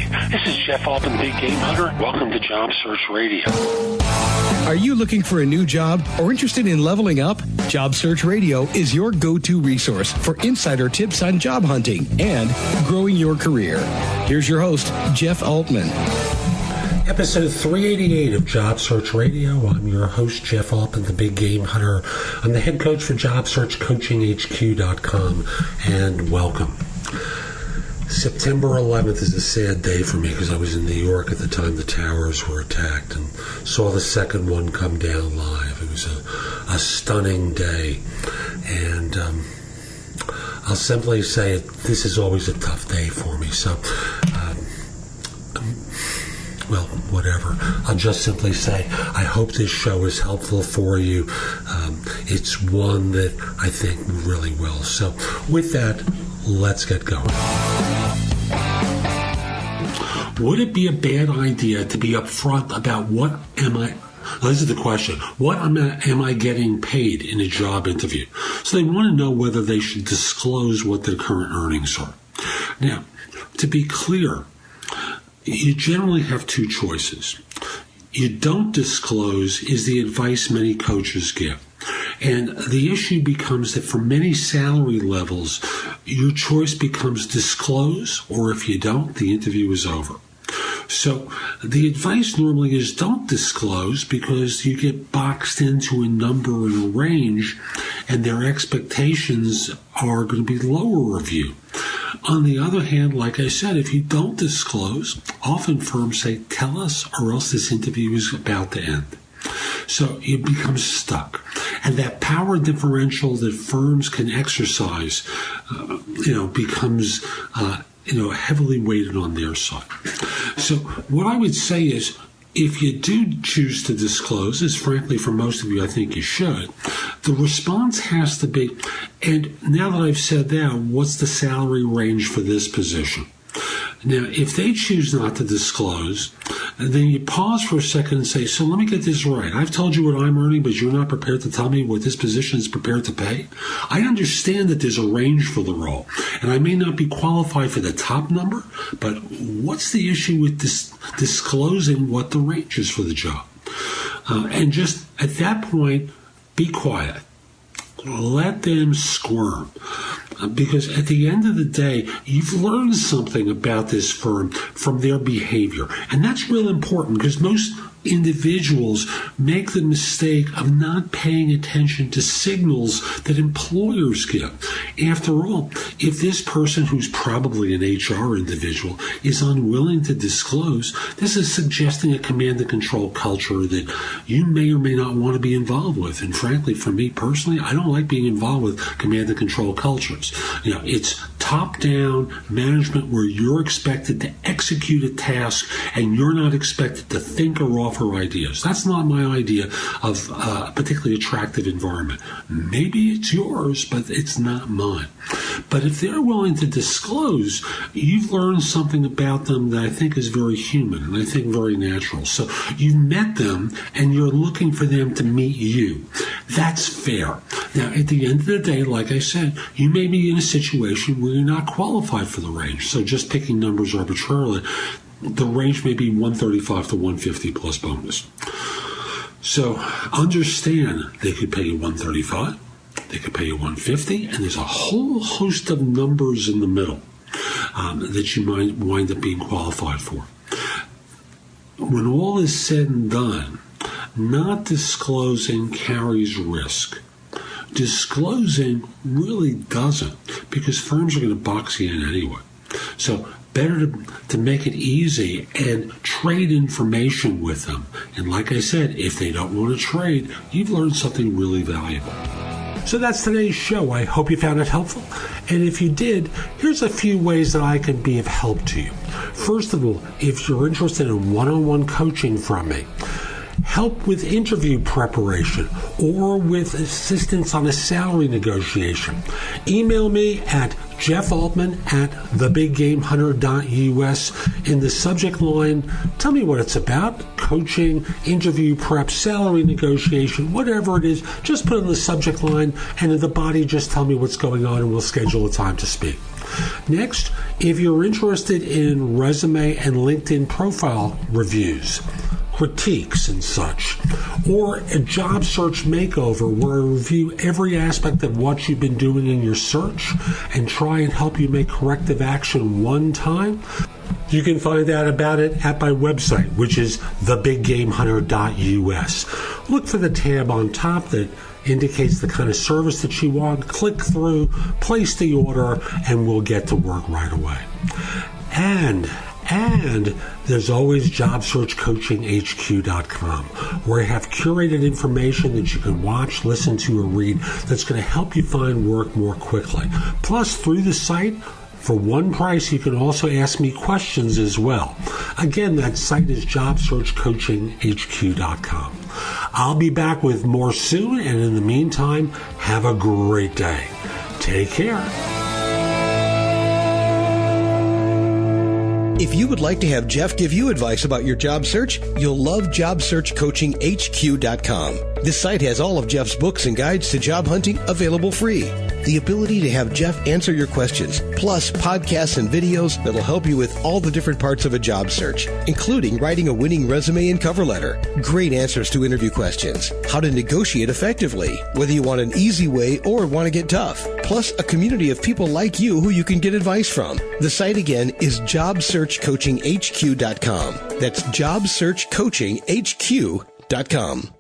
This is Jeff Altman, Big Game Hunter. Welcome to Job Search Radio. Are you looking for a new job or interested in leveling up? Job Search Radio is your go-to resource for insider tips on job hunting and growing your career. Here's your host, Jeff Altman. Episode 388 of Job Search Radio. I'm your host, Jeff Altman, the Big Game Hunter. I'm the head coach for JobSearchCoachingHQ.com, and welcome. September 11th is a sad day for me because I was in New York at the time the towers were attacked and saw the second one come down live. It was a stunning day, and I'll simply say this is always a tough day for me. So, well, whatever. I'll just simply say I hope this show is helpful for you. It's one that I think really will. So with that, let's get going. Would it be a bad idea to be upfront about this is the question, what am I getting paid in a job interview? So they want to know whether they should disclose what their current earnings are. Now, to be clear, you generally have two choices. You don't disclose is the advice many coaches give. And the issue becomes that for many salary levels, your choice becomes disclose, or if you don't, the interview is over. So the advice normally is don't disclose because you get boxed into a number and a range, and their expectations are going to be lower of you. On the other hand, like I said, if you don't disclose, often firms say, tell us or else this interview is about to end. So you become stuck. And that power differential that firms can exercise, becomes, heavily weighted on their side. So what I would say is, if you do choose to disclose, as frankly for most of you I think you should, the response has to be, and now that I've said that, what's the salary range for this position? Now, if they choose not to disclose, then you pause for a second and say, so let me get this right. I've told you what I'm earning, but you're not prepared to tell me what this position is prepared to pay. I understand that there's a range for the role, and I may not be qualified for the top number, but what's the issue with disclosing what the range is for the job? And just at that point, be quiet. Let them squirm. Because at the end of the day, you've learned something about this firm from their behavior. And that's real important because most individuals make the mistake of not paying attention to signals that employers give. After all, if this person, who's probably an HR individual, is unwilling to disclose, this is suggesting a command and control culture that you may or may not want to be involved with. And frankly, for me personally, I don't like being involved with command and control cultures. It's top-down management where you're expected to execute a task and you're not expected to think or offer ideas. That's not my idea of a particularly attractive environment. Maybe it's yours, but it's not mine. But if they're willing to disclose, you've learned something about them that I think is very human and I think very natural. So you've met them and you're looking for them to meet you. That's fair. Now, at the end of the day, like I said, you may be in a situation where you're not qualified for the range. So just picking numbers arbitrarily, the range may be 135 to 150 plus bonus. So understand they could pay you 135, they could pay you 150, and there's a whole host of numbers in the middle that you might wind up being qualified for. When all is said and done, not disclosing carries risk. Disclosing really doesn't, because firms are going to box you in anyway. So better to make it easy and trade information with them. And like I said, if they don't want to trade, you've learned something really valuable. So that's today's show. I hope you found it helpful. And if you did, here's a few ways that I can be of help to you. First of all, if you're interested in one-on-one coaching from me, help with interview preparation, or with assistance on a salary negotiation, email me at jeffaltman@thebiggamehunter.us. In the subject line, tell me what it's about: coaching, interview prep, salary negotiation, whatever it is. Just put it in the subject line, and in the body, just tell me what's going on, and we'll schedule a time to speak. Next, if you're interested in resume and LinkedIn profile reviews, critiques and such, or a job search makeover where I review every aspect of what you've been doing in your search and try and help you make corrective action one time, you can find out about it at my website, which is thebiggamehunter.us. Look for the tab on top that indicates the kind of service that you want. Click through, place the order, and we'll get to work right away. And there's always JobSearchCoachingHQ.com, where I have curated information that you can watch, listen to, or read that's going to help you find work more quickly. Plus, through the site, for one price, you can also ask me questions as well. Again, that site is JobSearchCoachingHQ.com. I'll be back with more soon, and in the meantime, have a great day. Take care. If you would like to have Jeff give you advice about your job search, you'll love JobSearchCoachingHQ.com. This site has all of Jeff's books and guides to job hunting available free. The ability to have Jeff answer your questions, plus podcasts and videos that'll help you with all the different parts of a job search, including writing a winning resume and cover letter, great answers to interview questions, how to negotiate effectively, whether you want an easy way or want to get tough, plus a community of people like you who you can get advice from. The site again is JobSearchCoachingHQ.com. That's JobSearchCoachingHQ.com.